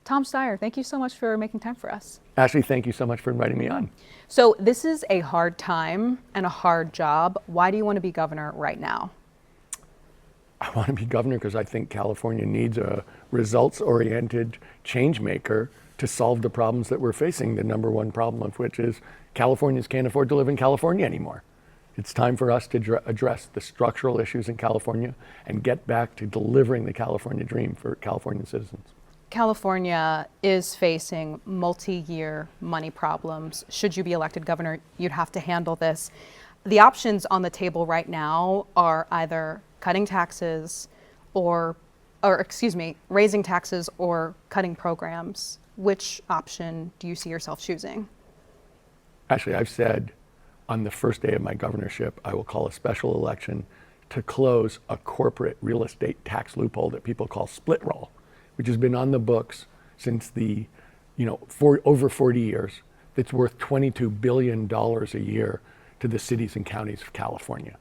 Tom Steyer, thank you so much for making time for us. Ashley, thank you so much for inviting me on. So this is a hard time and a hard job. Why do you want to be governor right now? I want to be governor because I think California needs a results-oriented change maker to solve the problems that we're facing, the number one problem of which is Californians can't afford to live in California anymore. It's time for us to address the structural issues in California and get back to delivering the California dream for Californian citizens. California is facing multi-year money problems. Should you be elected governor, you'd have to handle this. The options on the table right now are either cutting taxes raising taxes or cutting programs. Which option do you see yourself choosing? Actually, I've said on the first day of my governorship, I will call a special election to close a corporate real estate tax loophole that people call split roll, which has been on the books since over 40 years, that's worth $22 billion a year to the cities and counties of California.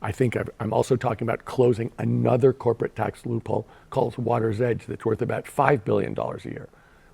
I think I'm also talking about closing another corporate tax loophole called Water's Edge that's worth about $5 billion a year.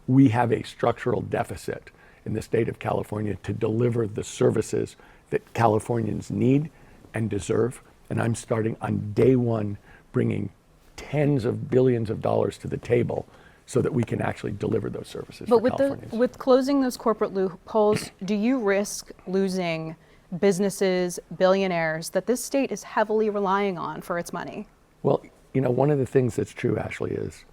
We have a structural deficit in the state of California to deliver the services that Californians need and deserve. And I'm starting on day one, bringing tens of billions of dollars to the table so that we can actually deliver those services for Californians. But with closing those corporate loopholes, do you risk losing businesses, billionaires that this state is heavily relying on for its money? Well, one of the things that's true, Ashley, is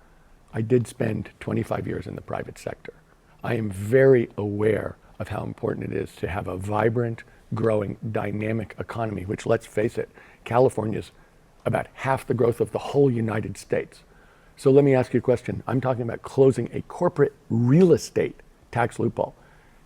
I did spend 25 years in the private sector. I am very aware of how important it is to have a vibrant, growing, dynamic economy, which, let's face it, California's about half the growth of the whole United States. So let me ask you a question. I'm talking about closing a corporate real estate tax loophole.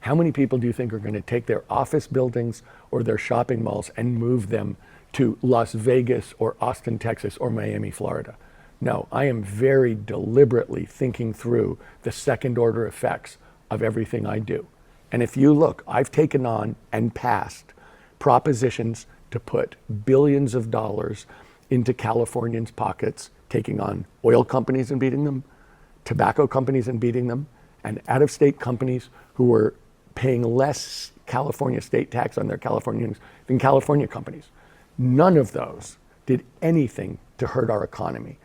How many people do you think are going to take their office buildings or their shopping malls and move them to Las Vegas or Austin, Texas, or Miami, Florida? No, I am very deliberately thinking through the second order effects of everything I do. And if you look, I've taken on and passed propositions to put billions of dollars into Californians' pockets, taking on oil companies and beating them, tobacco companies and beating them, and out-of-state companies who were paying less California state tax on their Californians than California companies. None of those did anything to hurt our economy.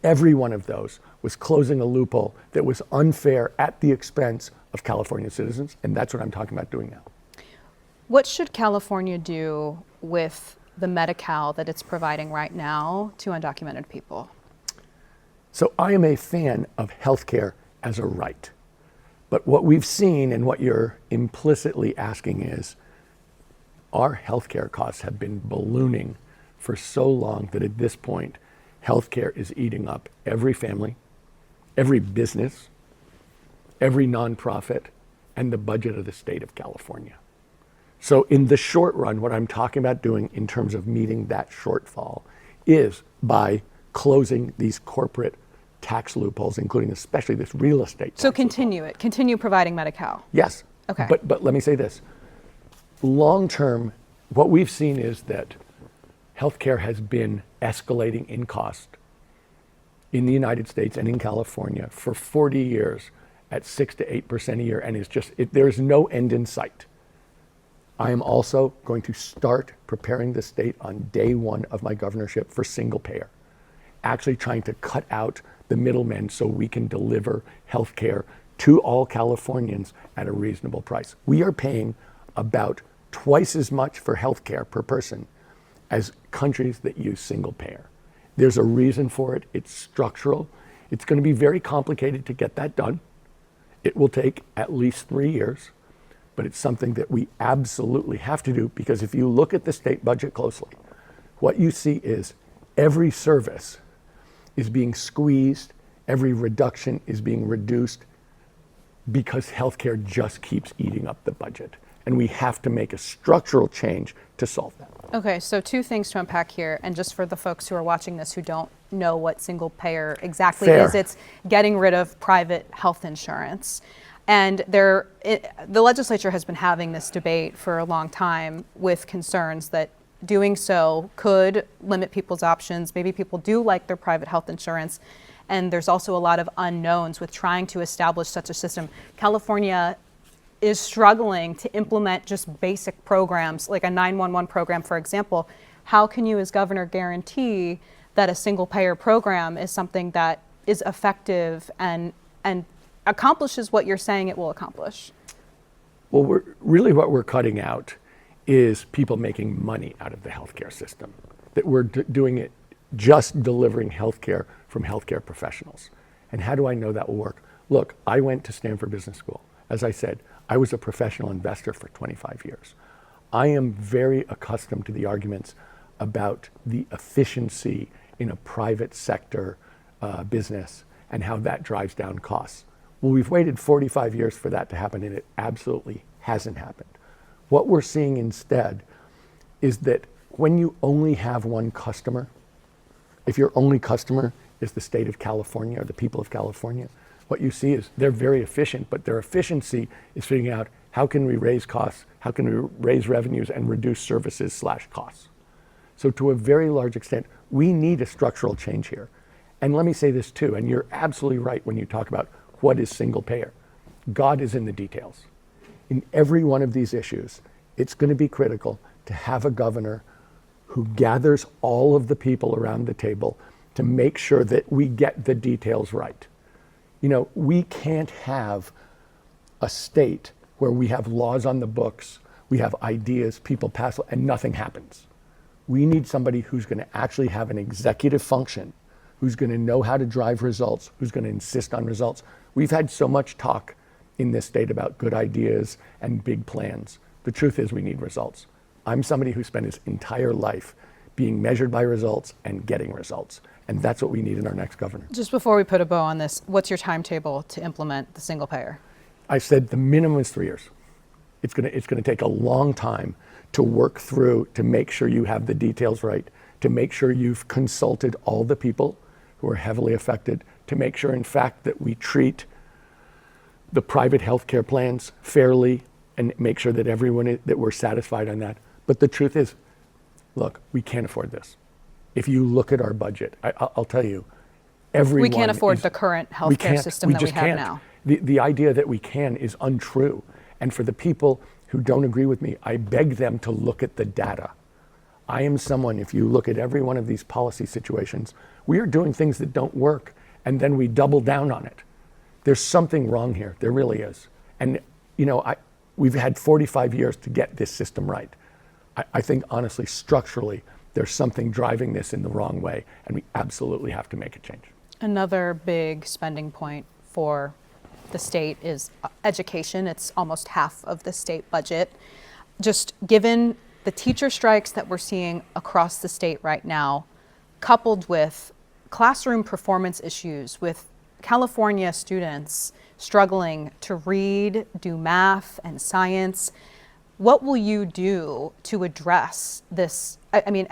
Every one of those was closing a loophole that was unfair at the expense of California citizens, and that's what I'm talking about doing now. What should California do with the Medi-Cal that it's providing right now to undocumented people? So I am a fan of healthcare as a right. But what we've seen and what you're implicitly asking is, our healthcare costs have been ballooning for so long that at this point, healthcare is eating up every family, every business, every nonprofit, and the budget of the state of California. So in the short run, what I'm talking about doing in terms of meeting that shortfall is by closing these corporate tax loopholes, including especially this real estate tax loophole. Continue providing Medi-Cal. Yes. Okay. But let me say this. Long term, what we've seen is that healthcare has been escalating in cost in the United States and in California for 40 years at 6 to 8% a year, and there is no end in sight. I am also going to start preparing the state on day one of my governorship for single payer, actually trying to cut out the middlemen so we can deliver health care to all Californians at a reasonable price. We are paying about twice as much for health care per person as countries that use single payer. There's a reason for it. It's structural. It's going to be very complicated to get that done. It will take at least 3 years, but it's something that we absolutely have to do, because if you look at the state budget closely, what you see is every service is being squeezed, every reduction is being reduced, because healthcare just keeps eating up the budget. And we have to make a structural change to solve that. Okay, so two things to unpack here, and just for the folks who are watching this who don't know what single payer exactly is, it's getting rid of private health insurance. And the legislature has been having this debate for a long time with concerns that doing so could limit people's options. Maybe people do like their private health insurance. And there's also a lot of unknowns with trying to establish such a system. California is struggling to implement just basic programs, like a 911 program, for example. How can you as governor guarantee that a single payer program is something that is effective and accomplishes what you're saying it will accomplish? Well, what we're cutting out is people making money out of the healthcare system. That we're doing it just delivering healthcare from healthcare professionals. And how do I know that will work? Look, I went to Stanford Business School. As I said, I was a professional investor for 25 years. I am very accustomed to the arguments about the efficiency in a private sector business and how that drives down costs. Well, we've waited 45 years for that to happen, and it absolutely hasn't happened. What we're seeing instead is that when you only have one customer, if your only customer is the state of California or the people of California, what you see is they're very efficient, but their efficiency is figuring out how can we raise costs, how can we raise revenues and reduce services/costs. So to a very large extent, we need a structural change here. And let me say this too, and you're absolutely right when you talk about what is single payer. God is in the details. In every one of these issues, it's going to be critical to have a governor who gathers all of the people around the table to make sure that we get the details right. You know, we can't have a state where we have laws on the books, we have ideas, people pass, and nothing happens. We need somebody who's going to actually have an executive function, who's going to know how to drive results, who's going to insist on results. We've had so much talk in this state about good ideas and big plans. The truth is we need results. I'm somebody who spent his entire life being measured by results and getting results. And that's what we need in our next governor. Just before we put a bow on this, what's your timetable to implement the single payer? I said the minimum is 3 years. It's going to take a long time to work through, to make sure you have the details right, to make sure you've consulted all the people who are heavily affected, to make sure, in fact, that we treat the private healthcare plans fairly and make sure that that we're satisfied on that. But the truth is, look, we can't afford this. If you look at our budget, I'll tell you, everyone. We can't afford the current healthcare system that we have now. The idea that we can is untrue. And for the people who don't agree with me, I beg them to look at the data. I am someone, if you look at every one of these policy situations, we are doing things that don't work, and then we double down on it. There's something wrong here. There really is. And you know, we've had 45 years to get this system right. I think honestly, structurally, there's something driving this in the wrong way, and we absolutely have to make a change. Another big spending point for the state is education. It's almost half of the state budget. Just given the teacher strikes that we're seeing across the state right now, coupled with classroom performance issues, with California students struggling to read, do math and science, what will you do to address this? I mean,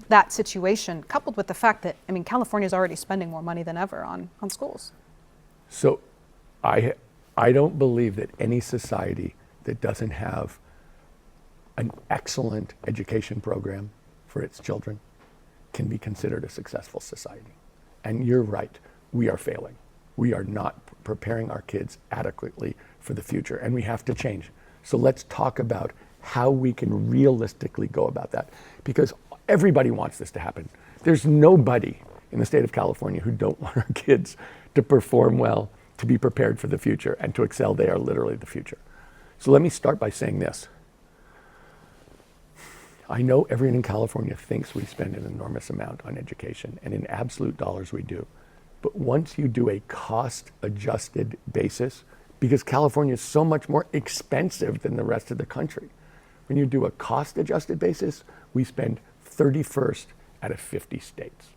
that situation, coupled with the fact that, I mean, California is already spending more money than ever on schools. So I don't believe that any society that doesn't have an excellent education program for its children can be considered a successful society. And you're right, we are failing. We are not preparing our kids adequately for the future, and we have to change. So let's talk about how we can realistically go about that, because everybody wants this to happen. There's nobody in the state of California who don't want our kids to perform well, to be prepared for the future, and to excel. They are literally the future. So let me start by saying this. I know everyone in California thinks we spend an enormous amount on education, and in absolute dollars we do. But once you do a cost-adjusted basis, because California is so much more expensive than the rest of the country, when you do a cost-adjusted basis, we spend 31st out of 50 states.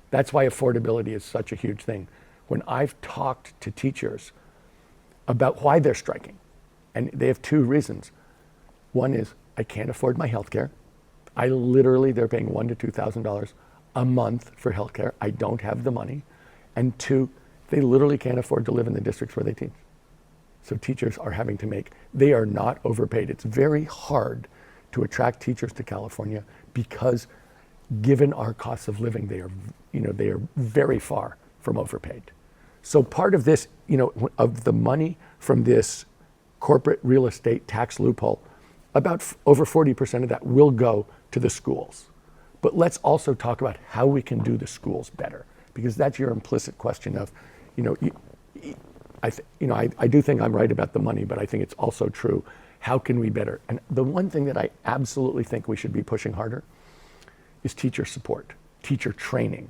That's why affordability is such a huge thing. When I've talked to teachers about why they're striking, and they have two reasons. One is, I can't afford my health care. They're paying $1,000 to $2,000 a month for health care. I don't have the money. And two, they literally can't afford to live in the districts where they teach. So teachers are having to they are not overpaid. It's very hard to attract teachers to California because given our costs of living, they are very far from overpaid. So part of this, of the money from this corporate real estate tax loophole, about over 40% of that will go to the schools. But let's also talk about how we can do the schools better, because that's your implicit question of, I do think I'm right about the money, but I think it's also true. How can we better? And the one thing that I absolutely think we should be pushing harder is teacher support, teacher training.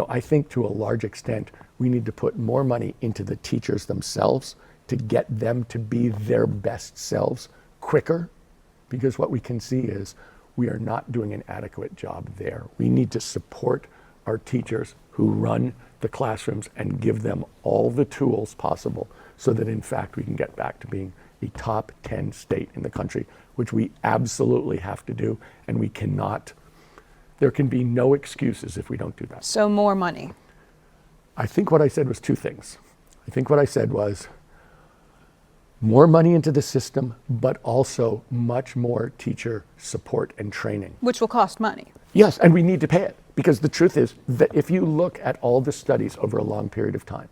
I think to a large extent, we need to put more money into the teachers themselves to get them to be their best selves quicker, because what we can see is we are not doing an adequate job there. We need to support our teachers who run the classrooms and give them all the tools possible so that in fact we can get back to being a top 10 state in the country, which we absolutely have to do, and we cannot, there can be no excuses if we don't do that. So more money. I think what I said was two things. I think what I said was more money into the system, but also much more teacher support and training. Which will cost money. Yes, and we need to pay it, because the truth is that if you look at all the studies over a long period of time,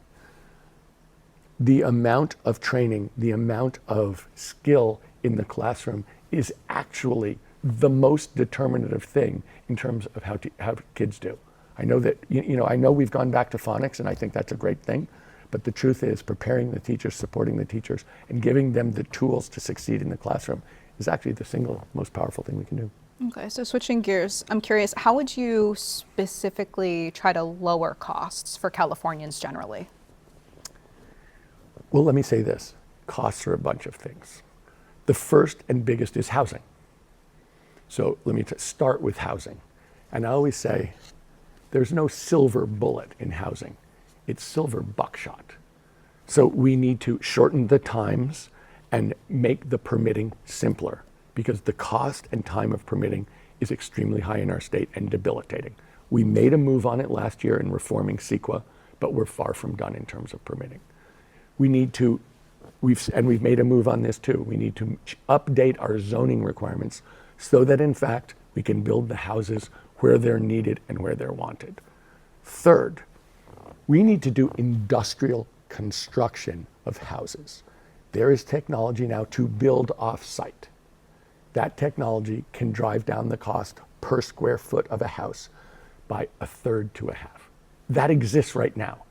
the amount of training, the amount of skill in the classroom is actually the most determinative thing in terms of how kids do. I know that, I know we've gone back to phonics, and I think that's a great thing, but the truth is preparing the teachers, supporting the teachers, and giving them the tools to succeed in the classroom is actually the single most powerful thing we can do. Okay, so switching gears, I'm curious, how would you specifically try to lower costs for Californians generally? Well, let me say this. Costs are a bunch of things. The first and biggest is housing. So let me start with housing. And I always say, there's no silver bullet in housing. It's silver buckshot. So we need to shorten the times and make the permitting simpler, because the cost and time of permitting is extremely high in our state and debilitating. We made a move on it last year in reforming CEQA, but we're far from done in terms of permitting. We need to, we've made a move on this too. We need to update our zoning requirements so that in fact we can build the houses where they're needed and where they're wanted. Third, we need to do industrial construction of houses. There is technology now to build off-site. That technology can drive down the cost per square foot of a house by a third to a half. That exists right now.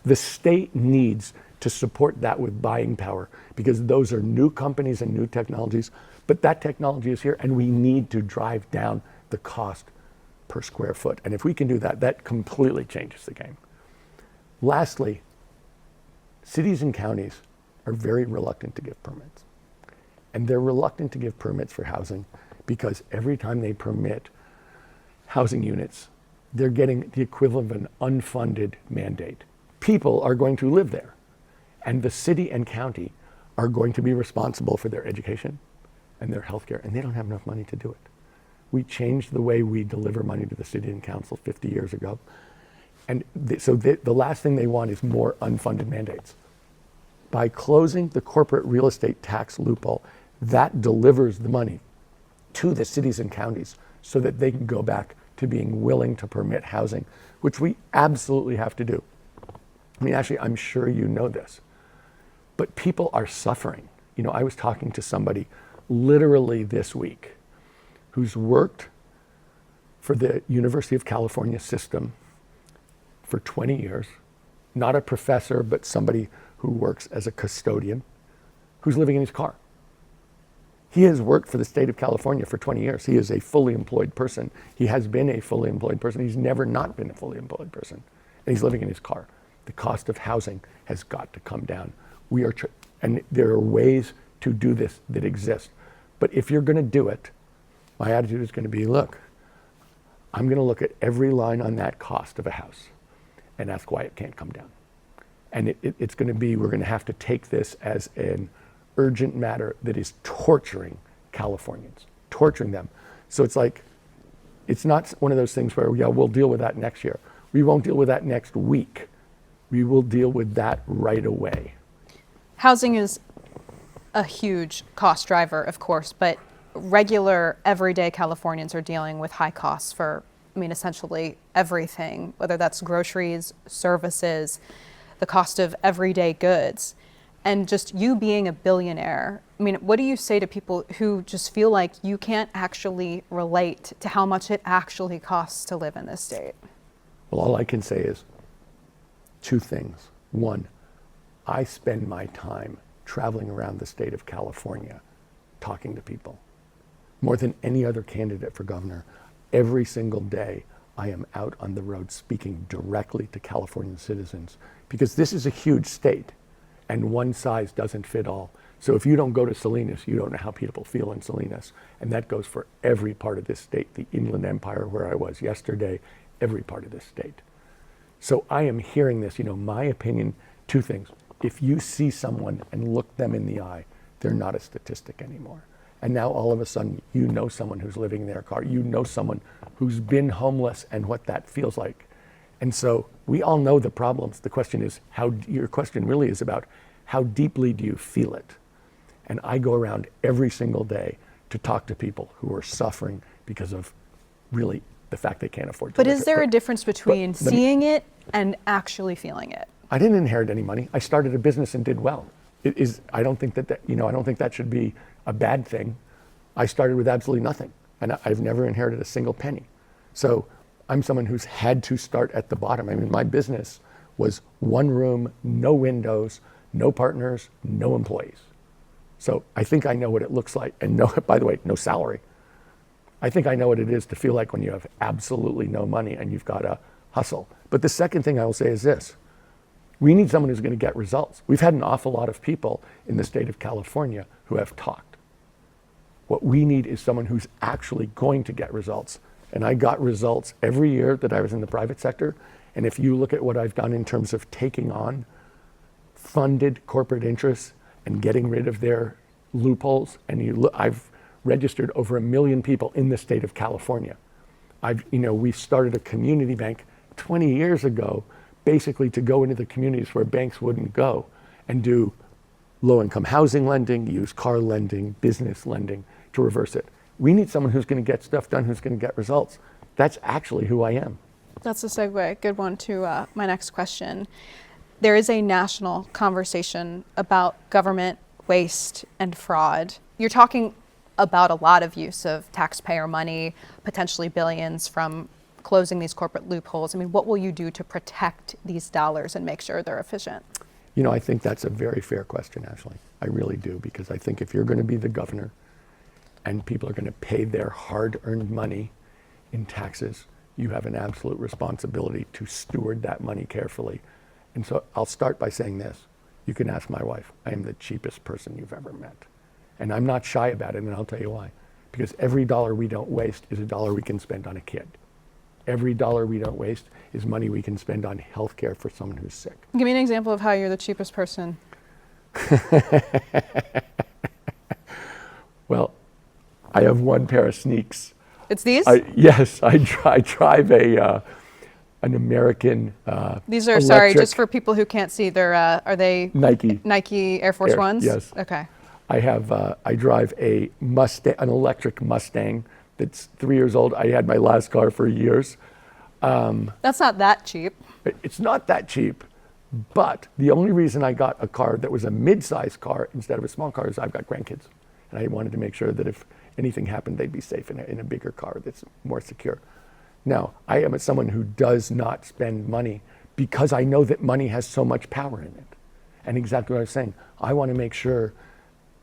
The state needs to support that with buying power, because those are new companies and new technologies, but that technology is here and we need to drive down the cost per square foot. And if we can do that, that completely changes the game. Lastly, cities and counties are very reluctant to give permits. And they're reluctant to give permits for housing because every time they permit housing units, they're getting the equivalent of an unfunded mandate. People are going to live there, and the city and county are going to be responsible for their education and their healthcare, and they don't have enough money to do it. We changed the way we deliver money to the city and council 50 years ago. And so the last thing they want is more unfunded mandates. By closing the corporate real estate tax loophole, that delivers the money to the cities and counties so that they can go back to being willing to permit housing, which we absolutely have to do. I mean, actually, I'm sure you know this, but people are suffering. I was talking to somebody literally this week who's worked for the University of California system for 20 years, not a professor, but somebody who works as a custodian, who's living in his car. He has worked for the state of California for 20 years. He is a fully employed person. He has been a fully employed person. He's never not been a fully employed person. And he's living in his car. The cost of housing has got to come down. And there are ways to do this that exist. But if you're going to do it, my attitude is going to be, look, I'm going to look at every line on that cost of a house and ask why it can't come down. And it's going to be, we're going to have to take this as an urgent matter that is torturing Californians, torturing them. So it's like, it's not one of those things where, yeah, we'll deal with that next year. We won't deal with that next week. We will deal with that right away. Housing is a huge cost driver, of course, but regular, everyday Californians are dealing with high costs for I mean, essentially everything, whether that's groceries, services, the cost of everyday goods. And just you being a billionaire, I mean, what do you say to people who just feel like you can't actually relate to how much it actually costs to live in this state? Well, all I can say is two things. One, I spend my time traveling around the state of California talking to people. More than any other candidate for governor, every single day I am out on the road speaking directly to Californian citizens, because this is a huge state and one size doesn't fit all. So if you don't go to Salinas, you don't know how people feel in Salinas. And that goes for every part of this state, the Inland Empire where I was yesterday, every part of this state. So I am hearing this, my opinion, two things. If you see someone and look them in the eye, they're not a statistic anymore. And now all of a sudden, you know someone who's living in their car. You know someone who's been homeless and what that feels like. And so we all know the problems. The question is, your question really is about how deeply do you feel it? And I go around every single day to talk to people who are suffering because of really the fact they can't afford to But live. is there a difference between seeing it and actually feeling it? I didn't inherit any money. I started a business and did well. I don't think that I don't think that should be a bad thing. I started with absolutely nothing, and I've never inherited a single penny. So I'm someone who's had to start at the bottom. I mean, my business was one room, no windows, no partners, no employees. So I think I know what it looks like, and by the way, no salary. I think I know what it is to feel like when you have absolutely no money and you've got to hustle. But the second thing I will say is this. We need someone who's going to get results. We've had an awful lot of people in the state of California who have talked. What we need is someone who's actually going to get results. And I got results every year that I was in the private sector. And if you look at what I've done in terms of taking on funded corporate interests and getting rid of their loopholes, and I've registered over 1 million people in the state of California. We started a community bank 20 years ago, basically to go into the communities where banks wouldn't go and do low-income housing lending, used car lending, business lending to reverse it. We need someone who's going to get stuff done, who's going to get results. That's actually who I am. That's a segue, good one, to my next question. There is a national conversation about government waste and fraud. You're talking about a lot of use of taxpayer money, potentially billions from closing these corporate loopholes. I mean, what will you do to protect these dollars and make sure they're efficient? I think that's a very fair question, Ashley. I really do, because I think if you're going to be the governor and people are going to pay their hard-earned money in taxes, you have an absolute responsibility to steward that money carefully. And so I'll start by saying this. You can ask my wife. I am the cheapest person you've ever met. And I'm not shy about it, and I'll tell you why. Because every dollar we don't waste is a dollar we can spend on a kid. Every dollar we don't waste is money we can spend on health care for someone who's sick. Give me an example of how you're the cheapest person. Well, I have one pair of sneaks. It's these? Yes, I drive an American These are, electric, sorry, just for people who can't see, are they Nike Air Force Ones? Yes. Okay. I drive an electric Mustang that's 3 years old. I had my last car for years. That's not that cheap. It's not that cheap, but the only reason I got a car that was a mid-sized car instead of a small car is I've got grandkids. And I wanted to make sure that if anything happened, they'd be safe in a bigger car that's more secure. Now, I am someone who does not spend money because I know that money has so much power in it. And exactly what I was saying, I want to make sure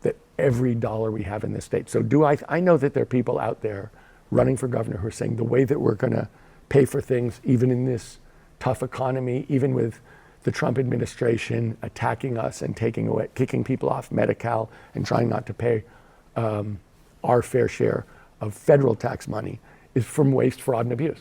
that every dollar we have in this state. So I know that there are people out there running for governor who are saying the way that we're going to pay for things, even in this tough economy, even with the Trump administration attacking us and kicking people off Medi-Cal and trying not to pay our fair share of federal tax money, is from waste, fraud, and abuse.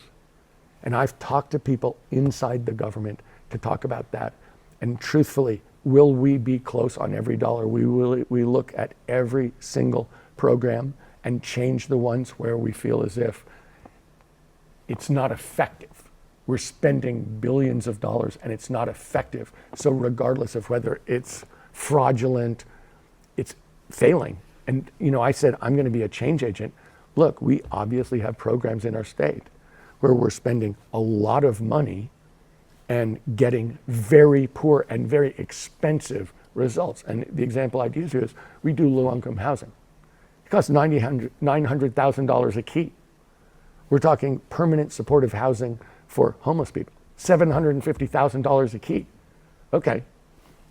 And I've talked to people inside the government to talk about that. And truthfully, will we be close on every dollar? We look at every single program and change the ones where we feel as if it's not effective. We're spending billions of dollars and it's not effective. So regardless of whether it's fraudulent, it's failing. And I said, I'm going to be a change agent. Look, we obviously have programs in our state where we're spending a lot of money and getting very poor and very expensive results. And the example I'd use here is we do low-income housing. It costs $900,000 a key. We're talking permanent supportive housing for homeless people, $750,000 a key. Okay,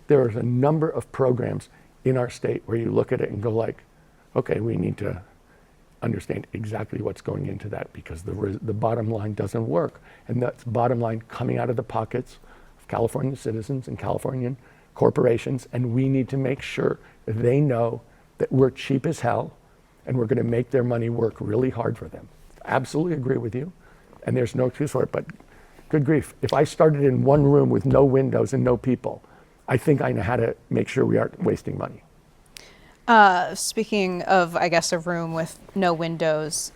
there is a number of programs in our state where you look at it and go like, okay, we need to understand exactly what's going into that because the bottom line doesn't work. And that's bottom line coming out of the pockets of California citizens and Californian corporations. And we need to make sure that they know that we're cheap as hell and we're going to make their money work really hard for them. Absolutely agree with you. And there's no excuse for it. But good grief, if I started in one room with no windows and no people, I think I know how to make sure we aren't wasting money. Speaking of, I guess, a room with no windows,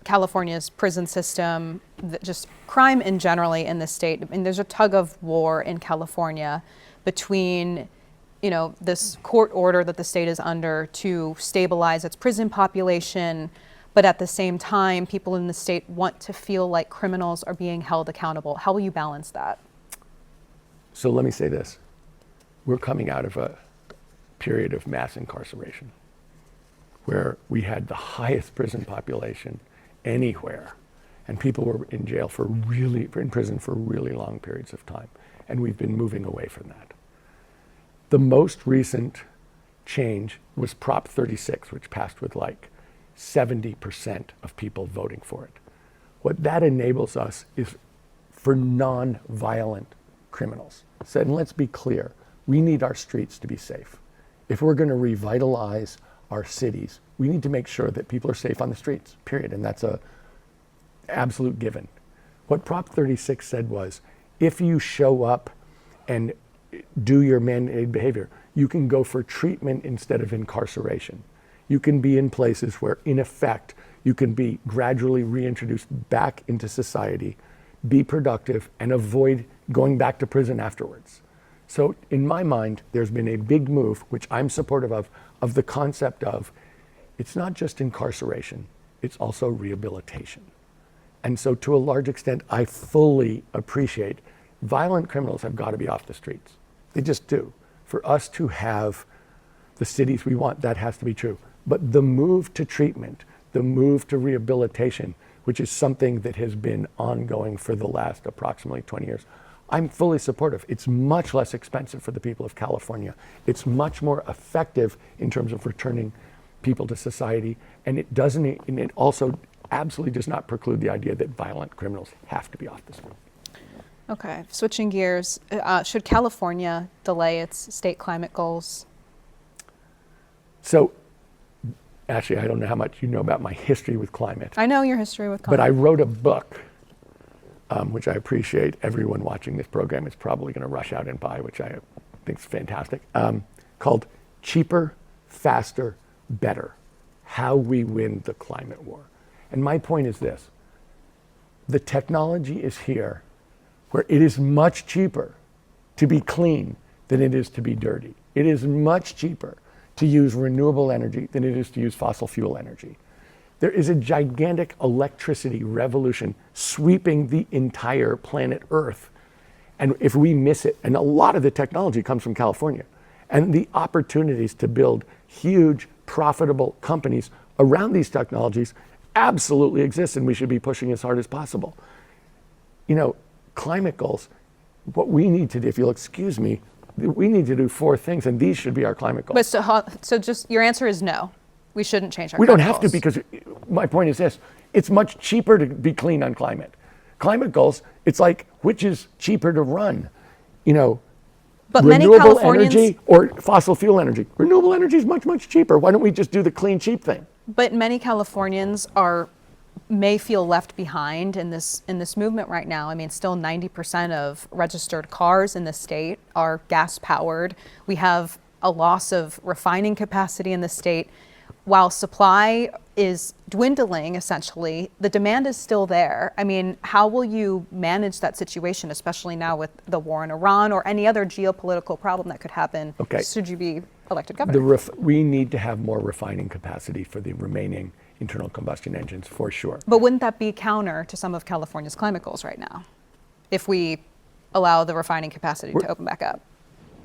California's prison system, just crime in generally in the state. I mean, there's a tug of war in California between, this court order that the state is under to stabilize its prison population, but at the same time, people in the state want to feel like criminals are being held accountable. How will you balance that? So let me say this. We're coming out of a period of mass incarceration where we had the highest prison population anywhere, and people were in prison for really long periods of time, and we've been moving away from that. The most recent change was Prop 36, which passed with like 70% of people voting for it. What that enables us is for non-violent criminals. So, and let's be clear, we need our streets to be safe. If we're going to revitalize our cities, we need to make sure that people are safe on the streets, period. And that's a absolute given. What Prop 36 said was, if you show up and do your mandated behavior, you can go for treatment instead of incarceration. You can be in places where, in effect, you can be gradually reintroduced back into society, be productive, and avoid going back to prison afterwards. So in my mind, there's been a big move, which I'm supportive of the concept of, it's not just incarceration, it's also rehabilitation. And so to a large extent, I fully appreciate violent criminals have got to be off the streets. They just do. For us to have the cities we want, that has to be true. But the move to treatment, the move to rehabilitation, which is something that has been ongoing for the last approximately 20 years, I'm fully supportive. It's much less expensive for the people of California. It's much more effective in terms of returning people to society. And it also absolutely does not preclude the idea that violent criminals have to be off the street. Okay, switching gears, should California delay its state climate goals? So, actually, I don't know how much you know about my history with climate. I know your history with climate. But I wrote a book, which I appreciate everyone watching this program is probably going to rush out and buy, which I think is fantastic, called Cheaper, Faster, Better: How We Win the Climate War. And my point is this: the technology is here where it is much cheaper to be clean than it is to be dirty. It is much cheaper to use renewable energy than it is to use fossil fuel energy. There is a gigantic electricity revolution sweeping the entire planet Earth. And if we miss it, and a lot of the technology comes from California, and the opportunities to build huge, profitable companies around these technologies absolutely exist, and we should be pushing as hard as possible. Climate goals, what we need to do, if you'll excuse me, we need to do 4 things, and these should be our climate goals. But so just your answer is no. We shouldn't change our We climate don't have goals. to, because my point is this: it's much cheaper to be clean on climate. Climate goals, it's like, which is cheaper to run? But renewable energy or fossil fuel energy? Renewable energy is much, much cheaper. Why don't we just do the clean, cheap thing? But many Californians may feel left behind in this movement right now. I mean, still 90% of registered cars in the state are gas powered. We have a loss of refining capacity in the state. While supply is dwindling, essentially, the demand is still there. I mean, how will you manage that situation, especially now with the war in Iran or any other geopolitical problem that could happen should you be elected governor? We need to have more refining capacity for the remaining internal combustion engines, for sure. But wouldn't that be counter to some of California's climate goals right now, if we allow the refining capacity to open back up?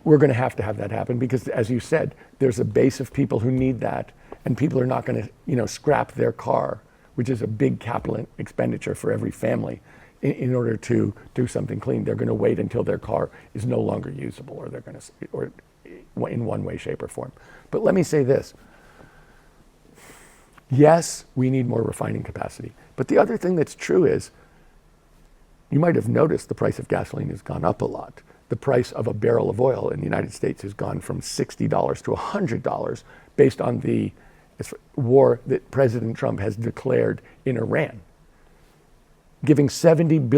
We're going to have that happen because, as you said, there's a base of people who need that, and people are not going to, scrap their car, which is a big capital expenditure for every family, in order to do something clean. They're going to wait until their car is no longer usable, or they're going to, or in one way, shape, or form. But let me say this. Yes, we need more refining capacity. But the other thing that's true is, you might have noticed the price of gasoline has gone up a lot. The price of a barrel of oil in the United States has gone from $60 to $100 based on the war that President Trump has declared in Iran, giving a $70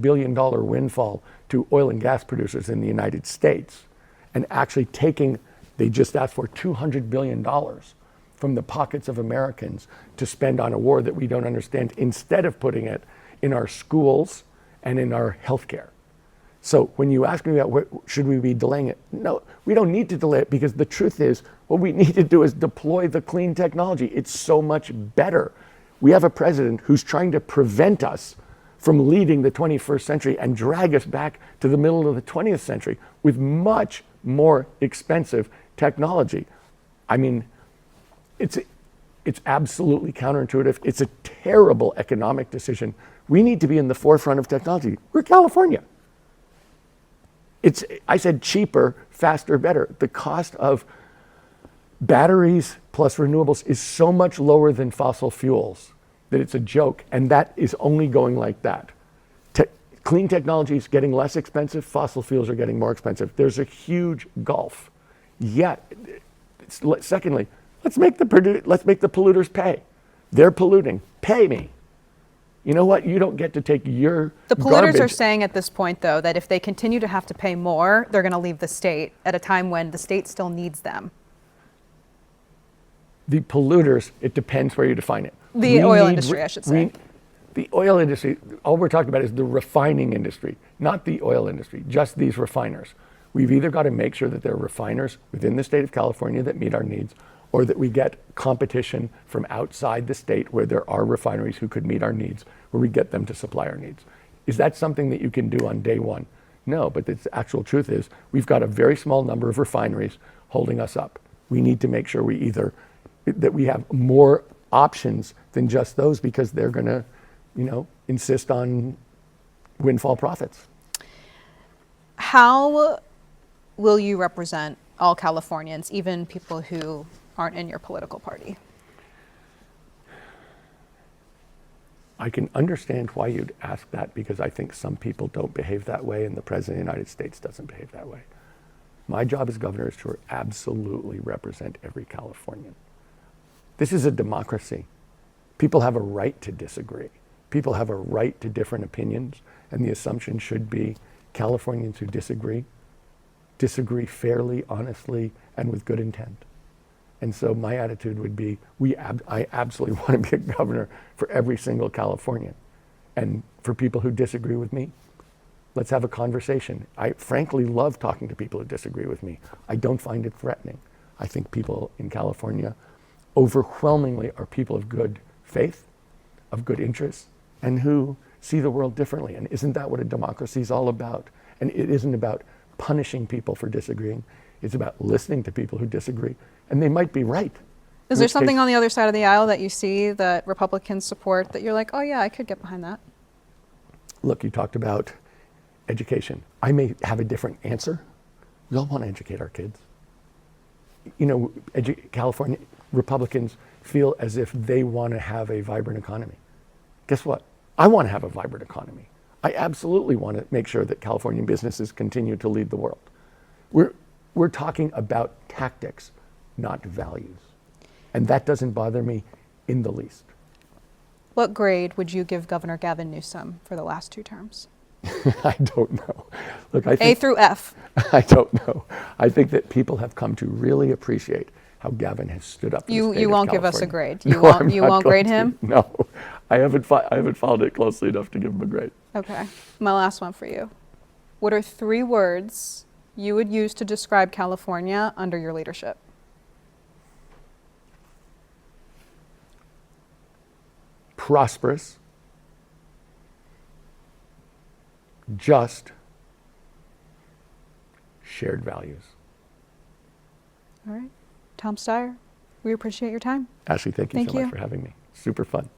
billion windfall to oil and gas producers in the United States, and actually they just asked for $200 billion from the pockets of Americans to spend on a war that we don't understand, instead of putting it in our schools and in our healthcare. So when you ask me about should we be delaying it, no, we don't need to delay it, because the truth is what we need to do is deploy the clean technology. It's so much better. We have a president who's trying to prevent us from leading the 21st century and drag us back to the middle of the 20th century with much more expensive technology. I mean, it's absolutely counterintuitive. It's a terrible economic decision. We need to be in the forefront of technology. We're California. I said cheaper, faster, better. The cost of batteries plus renewables is so much lower than fossil fuels that it's a joke, and that is only going like that. Clean technology is getting less expensive, fossil fuels are getting more expensive. There's a huge gulf. Yet, secondly, let's make the polluters pay. They're polluting. Pay me. You know what? You don't get to take your The polluters garbage. are saying at this point, though, that if they continue to have to pay more, they're going to leave the state at a time when the state still needs them. The polluters, it depends where you define it. The oil industry, I should say. The oil industry, all we're talking about is the refining industry, not the oil industry, just these refiners. We've either got to make sure that there are refiners within the state of California that meet our needs, or that we get competition from outside the state where there are refineries who could meet our needs, where we get them to supply our needs. Is that something that you can do on day one? No, but the actual truth is we've got a very small number of refineries holding us up. We need to make sure that we have more options than just those, because they're going to, insist on windfall profits. How will you represent all Californians, even people who aren't in your political party? I can understand why you'd ask that, because I think some people don't behave that way, and the President of the United States doesn't behave that way. My job as governor is to absolutely represent every Californian. This is a democracy. People have a right to disagree. People have a right to different opinions, and the assumption should be Californians who disagree fairly, honestly, and with good intent. And so my attitude would be, I absolutely want to be a governor for every single Californian. And for people who disagree with me, let's have a conversation. I frankly love talking to people who disagree with me. I don't find it threatening. I think people in California overwhelmingly are people of good faith, of good interests, and who see the world differently. And isn't that what a democracy is all about? And it isn't about punishing people for disagreeing. It's about listening to people who disagree, and they might be right. Is there something on the other side of the aisle that you see that Republicans support that you're like, oh yeah, I could get behind that? Look, you talked about education. I may have a different answer. We all want to educate our kids. California Republicans feel as if they want to have a vibrant economy. Guess what? I want to have a vibrant economy. I absolutely want to make sure that Californian businesses continue to lead the world. We're talking about tactics, not values. And that doesn't bother me in the least. What grade would you give Governor Gavin Newsom for the last 2 terms? I don't know. Look, I A think, through F. I don't know. I think that people have come to really appreciate how Gavin has stood up. You won't give us a grade. You No, won't grade him? No, I haven't followed it closely enough to give him a grade. Okay. My last one for you. What are 3 words you would use to describe California under your leadership? prosperous, just, shared values. All right. Tom Steyer, we appreciate your time. Ashley, thank you Thank so much you. for having me. Super fun.